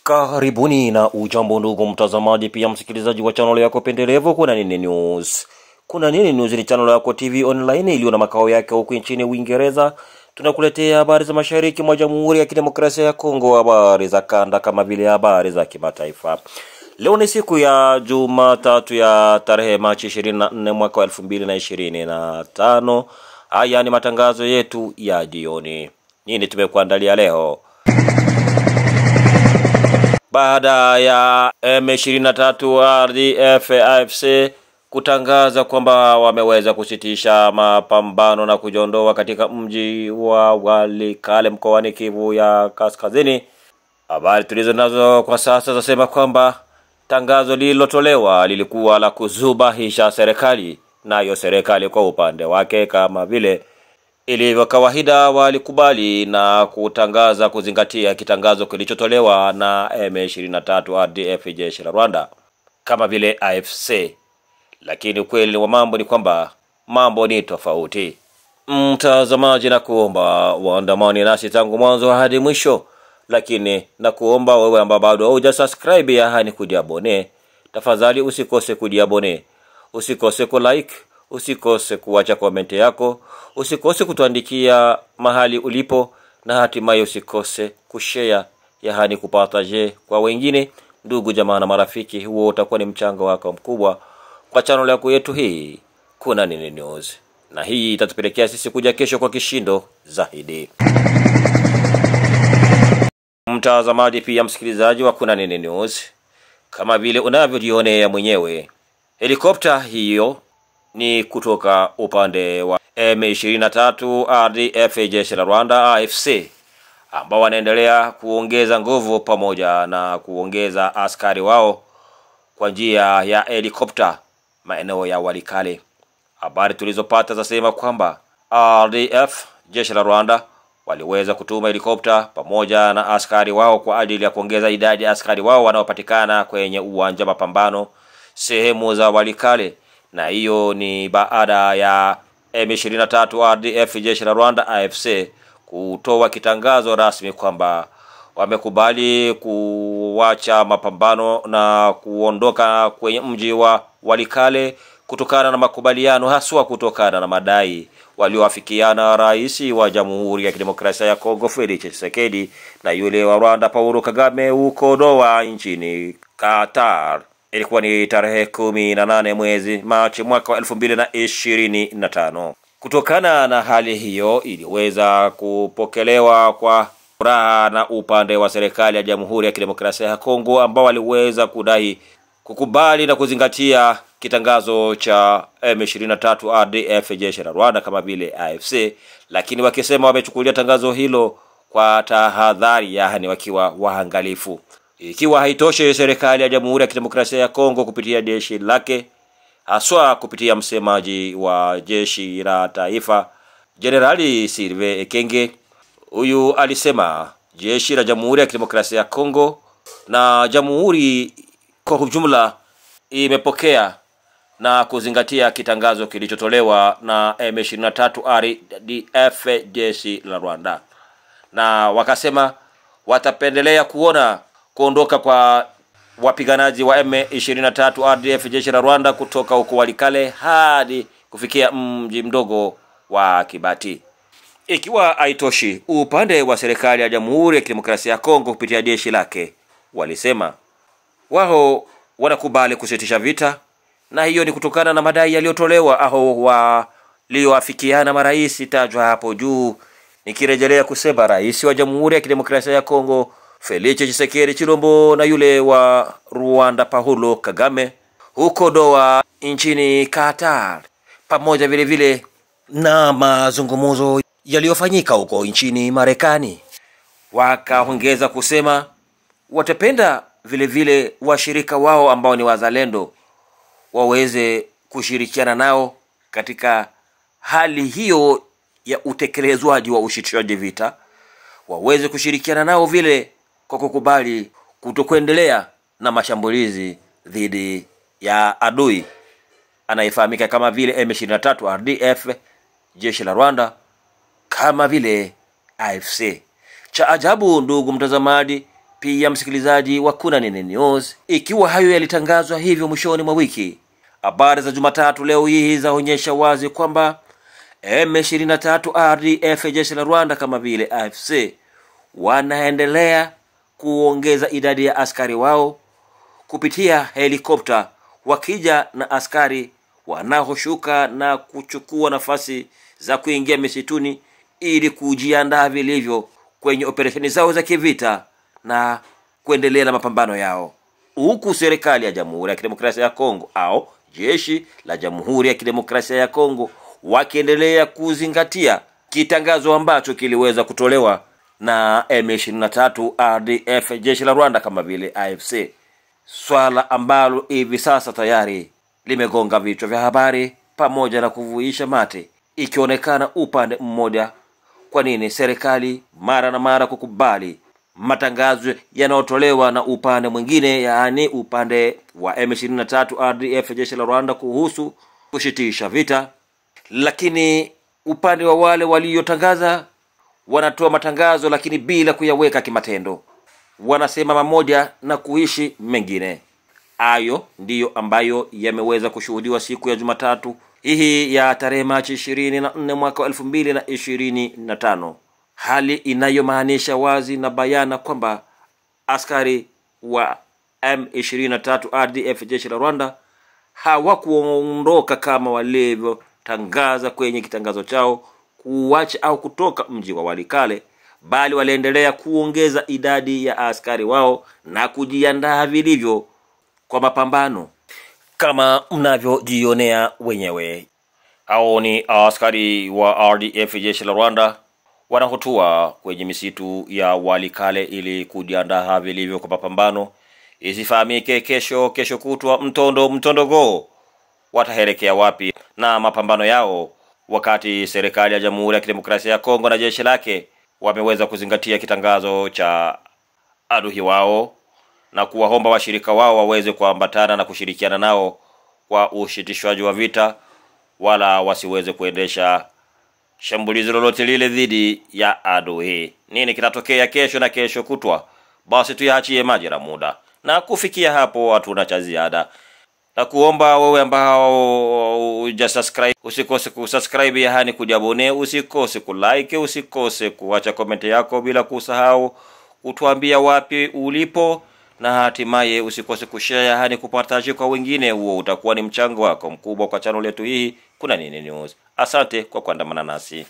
Karibuni na ujambo ndugu mtazamaji pia msikilizaji wa channel yako pendelevu Kuna Nini News. Kuna Nini News ni channel yako TV online iliyo na makao yake huko nchini Uingereza. Tunakuletea habari za mashariki mwa Jamhuri ya Kidemokrasia ya Kongo, habari za kanda kama vile habari za kimataifa. Leo ni siku ya Jumatatu ya tarehe Machi 24 mwaka 2025. Haya ni matangazo yetu ya jioni. Nini tumekuandalia leo? Baada ya M23 RDF AFC kutangaza kwamba wameweza kusitisha mapambano na kujiondoa katika mji wa Walikale mkoani Kivu ya Kaskazini, habari tulizo nazo kwa sasa zasema kwamba tangazo lililotolewa lilikuwa la kuzubahisha serikali, nayo serikali kwa upande wake kama vile ilivyo kawaida walikubali na kutangaza kuzingatia kitangazo kilichotolewa na M23 RDF jeshi la Rwanda kama vile AFC. Lakini ukweli wa mambo ni kwamba mambo ni tofauti. Mtazamaji, na kuomba waandamani nasi tangu mwanzo hadi mwisho, lakini na kuomba wewe ambao bado hujasubscribe yani kujiabone, tafadhali usikose kujiabone, usikose ku like, usikose kuacha comment yako, usikose kutuandikia mahali ulipo, na hatimaye usikose kushare yani kupartage kwa wengine, ndugu jamaa na marafiki. Huo utakuwa ni mchango wako mkubwa kwa channel yako yetu hii Kuna Nini News, na hii itatupelekea sisi kuja kesho kwa kishindo zaidi. Mtazamaji pia msikilizaji wa Kuna Nini News, kama vile unavyojionea mwenyewe, helikopta hiyo ni kutoka upande wa M23 RDF jeshi la Rwanda AFC, ambao wanaendelea kuongeza nguvu pamoja na kuongeza askari wao kwa njia ya helikopta maeneo ya Walikale. Habari tulizopata zasema kwamba RDF jeshi la Rwanda waliweza kutuma helikopta pamoja na askari wao kwa ajili ya kuongeza idadi ya askari wao wanaopatikana kwenye uwanja mapambano sehemu za Walikale, na hiyo ni baada ya M23 RDF jeshi la Rwanda AFC kutoa kitangazo rasmi kwamba wamekubali kuacha mapambano na kuondoka kwenye mji wa Walikale kutokana na makubaliano, haswa kutokana na madai walioafikiana rais wa Jamhuri ya Kidemokrasia ya Kongo Felix Tshisekedi na yule wa Rwanda Paul Kagame huko Doha nchini Qatar. Ilikuwa ni tarehe 18 mwezi Machi mwaka 2025. Kutokana na hali hiyo, iliweza kupokelewa kwa furaha na upande wa serikali ya Jamhuri ya Kidemokrasia ya Kongo, ambao waliweza kudai kukubali na kuzingatia kitangazo cha M23 RDF jeshi la Rwanda kama vile AFC, lakini wakisema wamechukulia tangazo hilo kwa tahadhari, yani wakiwa waangalifu. Ikiwa haitoshe, serikali ya Jamhuri ya Kidemokrasia ya Kongo kupitia jeshi lake, haswa kupitia msemaji wa jeshi la taifa Generali Sylvain Ekenge, huyu alisema jeshi la Jamhuri ya Kidemokrasia ya Kongo na jamhuri kwa ujumla imepokea na kuzingatia kitangazo kilichotolewa na M23 RDF jeshi la Rwanda, na wakasema watapendelea kuona kuondoka kwa wapiganaji wa M23 RDF jeshi la Rwanda kutoka huko Walikale hadi kufikia mji mdogo wa Kibati. Ikiwa haitoshi, upande wa serikali ya Jamhuri ya Kidemokrasia ya Kongo kupitia jeshi lake walisema wao wanakubali kusitisha vita, na hiyo ni kutokana na madai yaliyotolewa walioafikiana marais tajwa hapo juu. Nikirejelea kusema rais wa Jamhuri ya Kidemokrasia ya Kongo Felix Tshisekedi Chilombo na yule wa Rwanda Paul Kagame huko Doha nchini Qatar, pamoja vile vile na mazungumzo yaliyofanyika huko nchini Marekani. Wakaongeza kusema watapenda vile vile washirika wao ambao ni wazalendo waweze kushirikiana nao katika hali hiyo ya utekelezwaji wa usitishaji vita, waweze kushirikiana nao vile kwa kukubali kutokuendelea na mashambulizi dhidi ya adui anayefahamika kama vile M23 RDF jeshi la Rwanda kama vile AFC. Cha ajabu ndugu mtazamaji Pia msikilizaji wa Kuna Nini News, ikiwa hayo yalitangazwa hivyo mwishoni mwa wiki, habari za Jumatatu leo hii zaonyesha wazi kwamba M23 RDF jeshi la Rwanda kama vile AFC wanaendelea kuongeza idadi ya askari wao kupitia helikopta, wakija na askari wanaoshuka na kuchukua nafasi za kuingia misituni ili kujiandaa vilivyo kwenye operesheni zao za kivita na kuendelea na mapambano yao, huku serikali ya Jamhuri ya Kidemokrasia ya Kongo au jeshi la Jamhuri ya Kidemokrasia ya Kongo wakiendelea kuzingatia kitangazo ambacho kiliweza kutolewa na M23 RDF jeshi la Rwanda kama vile AFC, swala ambalo hivi sasa tayari limegonga vichwa vya habari pamoja na kuvuisha mate, ikionekana upande mmoja kwa nini serikali mara na mara kukubali matangazo yanayotolewa na upande mwingine, yaani upande wa M23 RDF jeshi la Rwanda kuhusu kushitisha vita, lakini upande wa wale waliotangaza wanatoa matangazo lakini bila kuyaweka kimatendo, wanasema mamoja na kuishi mengine. Hayo ndiyo ambayo yameweza kushuhudiwa siku ya Jumatatu hii ya tarehe Machi 24 mwaka 2025, hali inayomaanisha wazi na bayana kwamba askari wa M23 RDF jeshi la Rwanda hawakuondoka kama walivyotangaza kwenye kitangazo chao kuacha au kutoka mji wa Walikale, bali waliendelea kuongeza idadi ya askari wao na kujiandaa vilivyo kwa mapambano kama mnavyojionea wenyewe. Hao ni askari wa RDF jeshi la Rwanda wanahotua kwenye misitu ya Walikale ili kujiandaa vilivyo kwa mapambano. Isifahamike kesho kutwa mtondogo wataelekea wapi na mapambano yao, wakati serikali ya Jamhuri ya Kidemokrasia ya Kongo na jeshi lake wameweza kuzingatia kitangazo cha adui wao na kuwaomba washirika wao waweze kuambatana na kushirikiana nao kwa ushitishwaji wa vita, wala wasiweze kuendesha shambulizi lolote lile dhidi ya adui. Nini kinatokea kesho na kesho kutwa? Basi tuyaachie majira muda. Na kufikia hapo hatuna cha ziada, na kuomba wewe ambao hujasubscribe usikose kusubscribe, yaani kujabone, usikose kulike, usikose kuacha comment yako, bila kusahau kutuambia wapi ulipo, na hatimaye usikose kushare, yaani kupartage kwa wengine. Huo utakuwa ni mchango wako mkubwa kwa channel yetu hii Kuna Nini News. Asante kwa kuandamana nasi.